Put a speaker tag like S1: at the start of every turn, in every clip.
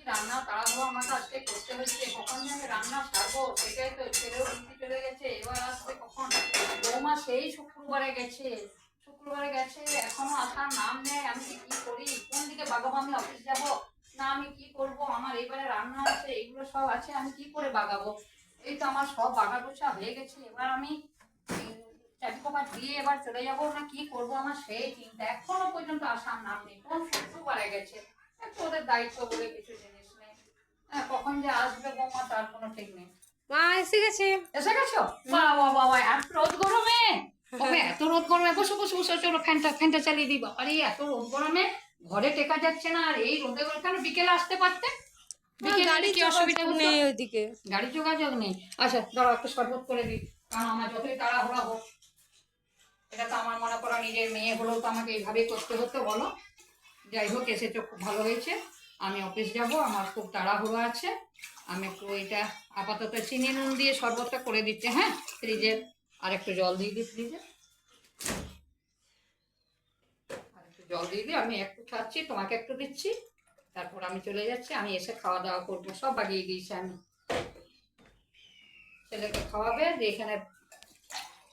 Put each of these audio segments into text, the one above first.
S1: রান্না তাড়াহুড়ো আমাকে আজকে করতে হচ্ছে, কখন যে আমি রান্না সারবো সেটাই তো। ছেলেও ডিউটি চলে গেছে, এবার আসবে কখন? বৌমা সেই শুক্রবারে গেছে, এখনো আসার নাম নেই। আমি যে কি করি, কোন দিকে বাগাবো? আমি অফিস যাব না, আমি কি করব? আমার এবারে রান্না আছে, এগুলো সব আছে, আমি কি করে বাগাবো? এই তো আমার সব বাগা গোছা হয়ে গেছে। এবার আমি চাবি কপাট দিয়ে এবার চলে যাবো না কি করব, আমার সেই চিন্তা। এখনো পর্যন্ত আসার নাম নেই, কোন শুক্রবারে গেছে। একটু ওদের দায়িত্ব বলে কিছু জিনিস নেই। হ্যাঁ, কখন যে আসবে বৌমা তার কোনো ঠিক নেই।
S2: মা এসে গেছে।
S1: এসে গেছো? বাবা বাবা, এত রোদ গরমে! তবে এত রোদ গরমে বসো বসো বসো, চলো ফ্যানটা চালিয়ে দিই। আরে এত রোদ গরমে ঘরে টেকা যাচ্ছে না। আর এই রোদে গরমে কেন বিকেলে আসতে পারতে? বিকেলে কি অসুবিধা হতো?
S2: নেই ওইদিকে।
S1: গাড়ি যোগাযোগ নেই। আচ্ছা দাঁড়াও, একটা শরবত করে দিই। কারণ আমার যতই তাড়াহুড়া হোক, এটা তো আমার মনে করো নিজের মেয়ে হলেও তো আমাকে এইভাবেই করতে হতো, বলো? যাই হোক, এসেছো খুব ভালো হয়েছে। আমি অফিস যাব, আমার খুব তাড়াহুড়ো আছে। আমি একটু এটা আপাতত চিনি নুন দিয়ে শরবতটা করে দিচ্ছে, হ্যাঁ? ফ্রিজের আর একটু জল দিয়ে দিই, ফ্রিজে আর একটু জল দিয়ে দিই। আমি একটু খাচ্ছি, তোমাকে একটু দিচ্ছি, তারপর আমি চলে যাচ্ছি। আমি এসে খাওয়া দাওয়া করবো, সব বাগিয়ে দিয়েছি আমি। ছেলেকে খাওয়াবে, যে এখানে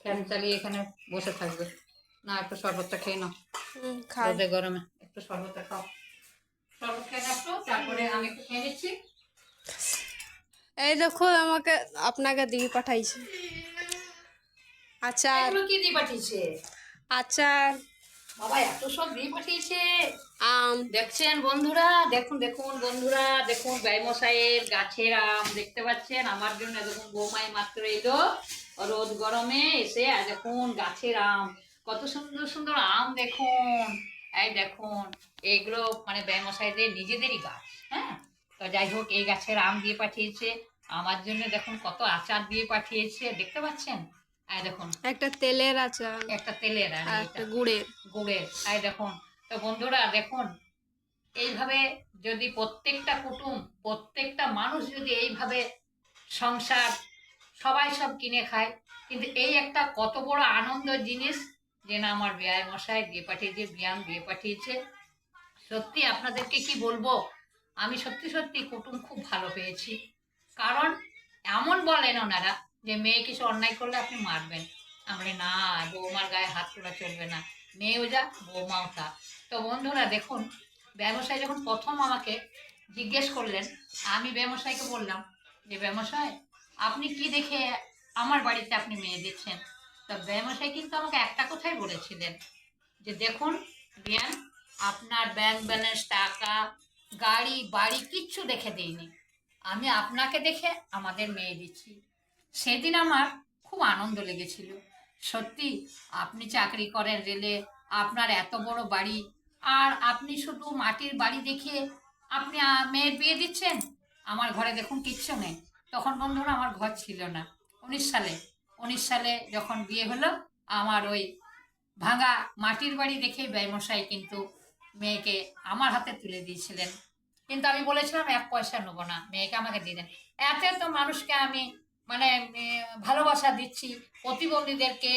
S1: ফ্যান চালিয়ে এখানে বসে থাকবে না। একটু শরবতটা খেয়ে নাও,
S2: খাই।
S1: রোদে গরমে একটু শরবতটা খাও। শরবত খেয়ে নাও, তারপরে আমি একটু খেয়ে নিচ্ছি।
S2: এই দেখো আমাকে আপনাকে দিয়ে পাঠাইছি আচার।
S1: এগুলো কি দিয়ে পাঠিয়েছে?
S2: আচার,
S1: বাবা এত সব দিয়ে পাঠিয়েছে!
S2: আম।
S1: দেখছেন বন্ধুরা, দেখুন দেখুন বন্ধুরা, দেখুন ব্যয়মশাইয়ের গাছের আম দেখতে পাচ্ছেন। আমার জন্য দেখুন বৌমাই মাত্র এলো রোদ গরমে এসে, আর দেখুন গাছের আম, কত সুন্দর সুন্দর আম দেখুন। এই দেখুন, এগুলো মানে ব্যয়মশাইদের নিজেদেরই গাছ। হ্যাঁ, তো যাই হোক, এই গাছের আম দিয়ে পাঠিয়েছে আমার জন্য। দেখুন কত আচার দিয়ে পাঠিয়েছে, দেখতে পাচ্ছেন? এই দেখুন,
S2: একটা তেলের আচার
S1: একটা তেলের আর
S2: আর
S1: এটা
S2: একটা গুড়ের।
S1: গুড়ের। এই দেখুন। তো বন্ধুরা দেখুন, এইভাবে যদি প্রত্যেকটা কুটুম, প্রত্যেকটা মানুষ যদি এইভাবে সংসার সবাই সব কিনে খায়, কিন্তু এই একটা কত বড় আনন্দের জিনিস যে না আমার বেয়াই মশাই দিয়ে পাঠিয়েছে, বিয়ান দিয়ে পাঠিয়েছে। সত্যি আপনাদেরকে কি বলবো, আমি সত্যি সত্যি কুটুম খুব ভালো পেয়েছি। কারণ এমন বলেন ওনারা যে মেয়ে কিছু অন্যায় করলে আপনি মারবেন। আমরা না, বৌমার গায়ে হাত তোলা চলবে না, মেয়েও যা বৌমাও তা। তো বন্ধুরা দেখুন, ব্যবসায়ী যখন প্রথম আমাকে জিজ্ঞেস করলেন, আমি ব্যবসায়ীকে বললাম যে ব্যবসায় আপনি কি দেখে আমার বাড়িতে আপনি মেয়ে দিচ্ছেন? তো ব্যবসায়ী কিন্তু আমাকে একটা কথাই বলেছিলেন যে দেখুন বিয়ান, আপনার ব্যাংক ব্যালেন্স, টাকা, গাড়ি বাড়ি কিচ্ছু দেখে দিইনি, আমি আপনাকে দেখে আমাদের মেয়ে দিচ্ছি। সেদিন আমার খুব আনন্দ লেগেছিল। সত্যি, আপনি চাকরি করেন রেলে, আপনার এত বড় বাড়ি, আর আপনি শুধু মাটির বাড়ি দেখে আপনি মেয়ের বিয়ে দিচ্ছেন। আমার ঘরে দেখুন কিচ্ছু নেই। তখন বন্ধুরা আমার ঘর ছিল না। 19 সালে, 19 সালে যখন বিয়ে হলো, আমার ওই ভাঙা মাটির বাড়ি দেখে ব্যয়মশাই কিন্তু মেয়েকে আমার হাতে তুলে দিয়েছিলেন। কিন্তু আমি বলেছিলাম 1 পয়সা নেবো না, মেয়েকে আমাকে দিয়ে দেন। এত এত মানুষকে আমি মানে ভালোবাসা দিচ্ছি, প্রতিবন্ধীদেরকে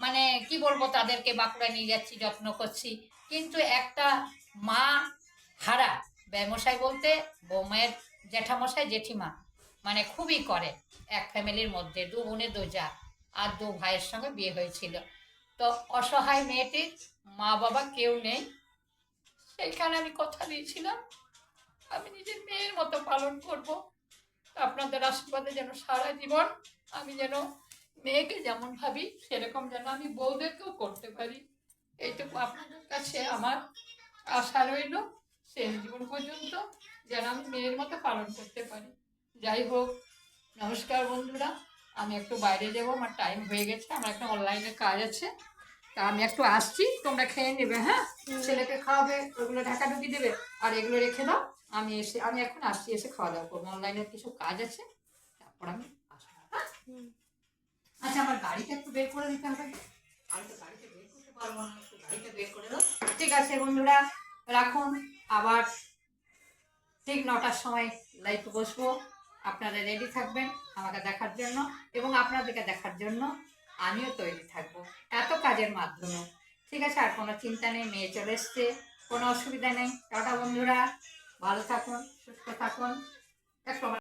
S1: মানে কি বলবো, তাদেরকে বাঁকুড়া নিয়ে যাচ্ছি, যত্ন করছি। কিন্তু একটা মা হারা ব্যবসায় বলতে বৌমায়ের জ্যাঠামশাই জেঠিমা মানে খুবই করে। এক ফ্যামিলির মধ্যে 2 বোনের 2 জা আর 2 ভাইয়ের সঙ্গে বিয়ে হয়েছিল। তো অসহায় মেয়েটির মা বাবা কেউ নেই। সেইখানে আমি কথা দিয়েছিলাম আমি নিজের মেয়ের মতো পালন করব। আপনাদের আশীর্বাদে যেন সারা জীবন আমি যেন মেয়েকে যেমন ভাবি সেরকম যেন আমি বউদেরকেও করতে পারি। এইটুকু আপনাদের কাছে আমার আশা রইল, শেষ জীবন পর্যন্ত যেন আমি মেয়ের মতো পালন করতে পারি। যাই হোক, নমস্কার বন্ধুরা, আমি একটু বাইরে যাবো, আমার টাইম হয়ে গেছে, আমার একটা অনলাইনে কাজ আছে। তা আমি একটু আসছি, তোমরা খেয়ে নেবে, হ্যাঁ? ছেলেকে খাওয়াবে, ওগুলো ঢাকা ঢুকি দেবে, আর এগুলো রেখে দাও। আমি এখন আসছি, এসে খাওয়া দাওয়া করবো, অনলাইনের কিছু কাজ আছে, তারপর আমি আসবো, হ্যাঁ? আচ্ছা, আমার গাড়িটা একটু বের করে দিতে হবে। আমি তো গাড়িটা বের করতে পারবো না, একটু গাড়িটা বের করে দাও। ঠিক আছে বন্ধুরা, রাখুন। আবার ঠিক 9টার সময় লাইভে বসবো। আপনারা রেডি থাকবেন আমাকে দেখার জন্য, এবং আপনাদেরকে দেখার জন্য আমিও তৈরি থাকবো এত কাজের মাধ্যমে। ঠিক আছে, আর কোনো চিন্তা নেই, মেয়ে চলে এসছে, কোনো অসুবিধা নেই। টাটা বন্ধুরা। ভালো থাকুন, সুস্থ থাকুন। একটু